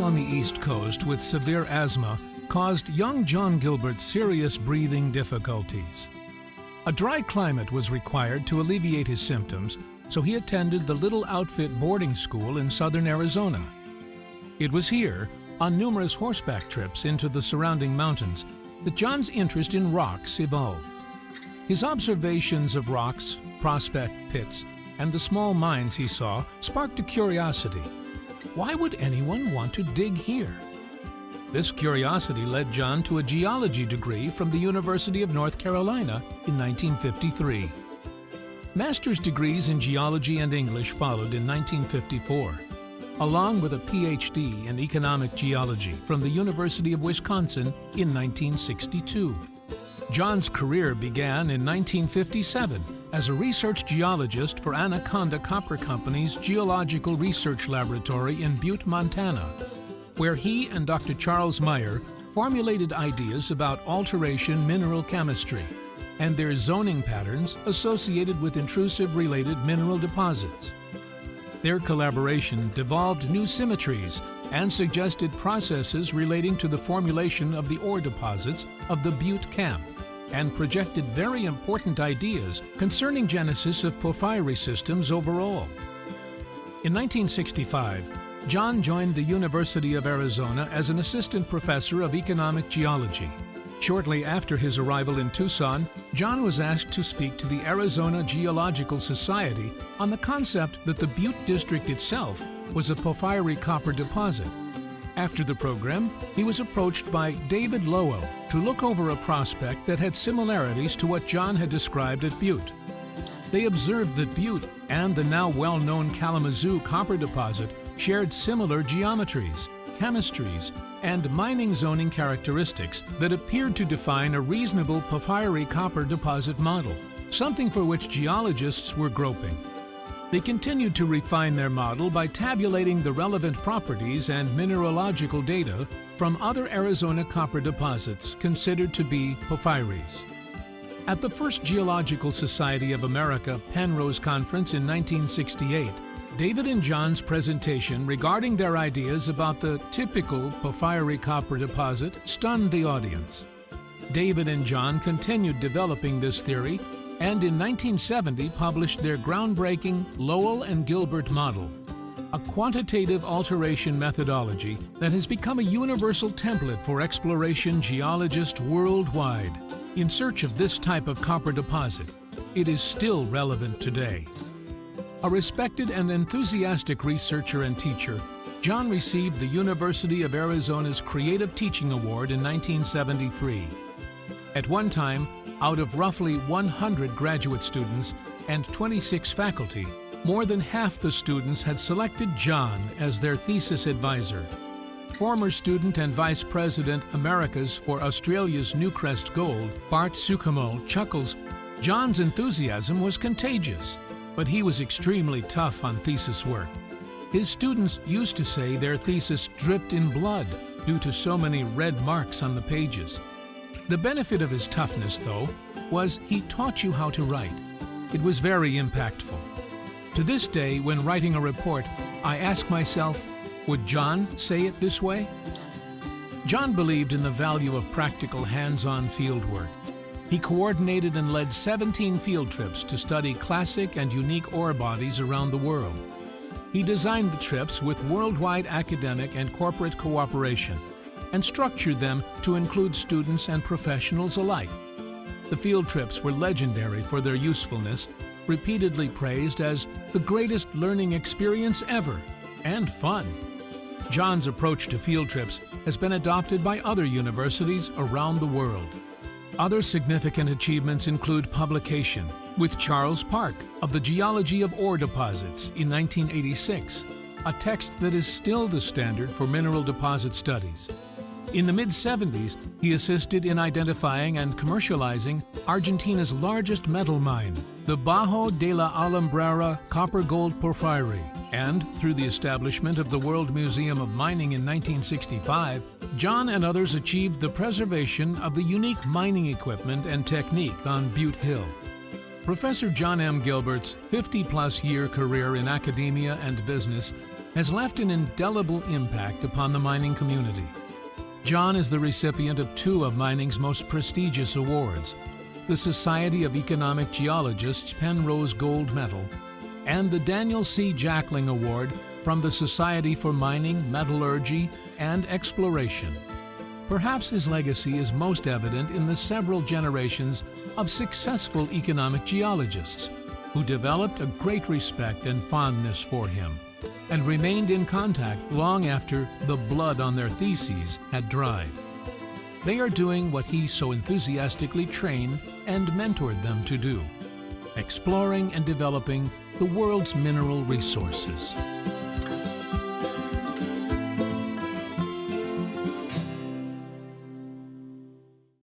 on the East Coast with severe asthma caused young John Guilbert serious breathing difficulties. A dry climate was required to alleviate his symptoms, so he attended the Little Outfit boarding school in southern Arizona. It was here, on numerous horseback trips into the surrounding mountains, that John's interest in rocks evolved. His observations of rocks, prospect pits, and the small mines he saw sparked a curiosity. Why would anyone want to dig here? This curiosity led John to a geology degree from the University of North Carolina in 1953. Master's degrees in geology and English followed in 1954, along with a PhD in economic geology from the University of Wisconsin in 1962. John's career began in 1957 as a research geologist for Anaconda Copper Company's Geological Research Laboratory in Butte, Montana, where he and Dr. Charles Meyer formulated ideas about alteration mineral chemistry and their zoning patterns associated with intrusive-related mineral deposits. Their collaboration devolved new symmetries and suggested processes relating to the formulation of the ore deposits of the Butte Camp, and projected very important ideas concerning genesis of porphyry systems overall. In 1965, John joined the University of Arizona as an assistant professor of economic geology. Shortly after his arrival in Tucson, John was asked to speak to the Arizona Geological Society on the concept that the Butte District itself was a porphyry copper deposit. After the program, he was approached by David Lowell to look over a prospect that had similarities to what John had described at Butte. They observed that Butte and the now well-known Kalamazoo copper deposit shared similar geometries, chemistries, and mining zoning characteristics that appeared to define a reasonable porphyry copper deposit model, something for which geologists were groping. They continued to refine their model by tabulating the relevant properties and mineralogical data from other Arizona copper deposits considered to be porphyries. At the first Geological Society of America Penrose Conference in 1968, David and John's presentation regarding their ideas about the typical porphyry copper deposit stunned the audience. David and John continued developing this theory and in 1970 published their groundbreaking Lowell and Gilbert model, a quantitative alteration methodology that has become a universal template for exploration geologists worldwide. In search of this type of copper deposit, it is still relevant today. A respected and enthusiastic researcher and teacher, John received the University of Arizona's Creative Teaching Award in 1973. At one time, out of roughly 100 graduate students and 26 faculty, more than half the students had selected John as their thesis advisor. Former student and Vice President Americas for Australia's Newcrest Gold, Bart Sukhamo, chuckles, "John's enthusiasm was contagious, but he was extremely tough on thesis work. His students used to say their thesis dripped in blood due to so many red marks on the pages. The benefit of his toughness, though, was he taught you how to write. It was very impactful. To this day, when writing a report, I ask myself, would John say it this way?" John believed in the value of practical hands-on fieldwork. He coordinated and led 17 field trips to study classic and unique ore bodies around the world. He designed the trips with worldwide academic and corporate cooperation and structured them to include students and professionals alike. The field trips were legendary for their usefulness, repeatedly praised as the greatest learning experience ever, and fun. John's approach to field trips has been adopted by other universities around the world. Other significant achievements include publication with Charles Park of the Geology of Ore Deposits in 1986, a text that is still the standard for mineral deposit studies. In the mid-70s, he assisted in identifying and commercializing Argentina's largest metal mine, the Bajo de la Alumbrera copper-gold porphyry, and through the establishment of the World Museum of Mining in 1965, John and others achieved the preservation of the unique mining equipment and technique on Butte Hill. Professor John M. Gilbert's 50-plus year career in academia and business has left an indelible impact upon the mining community. John is the recipient of two of mining's most prestigious awards, the Society of Economic Geologists Penrose Gold Medal and the Daniel C. Jackling Award from the Society for Mining, Metallurgy, and Exploration. Perhaps his legacy is most evident in the several generations of successful economic geologists who developed a great respect and fondness for him and remained in contact long after the blood on their theses had dried. They are doing what he so enthusiastically trained and mentored them to do, exploring and developing the world's mineral resources.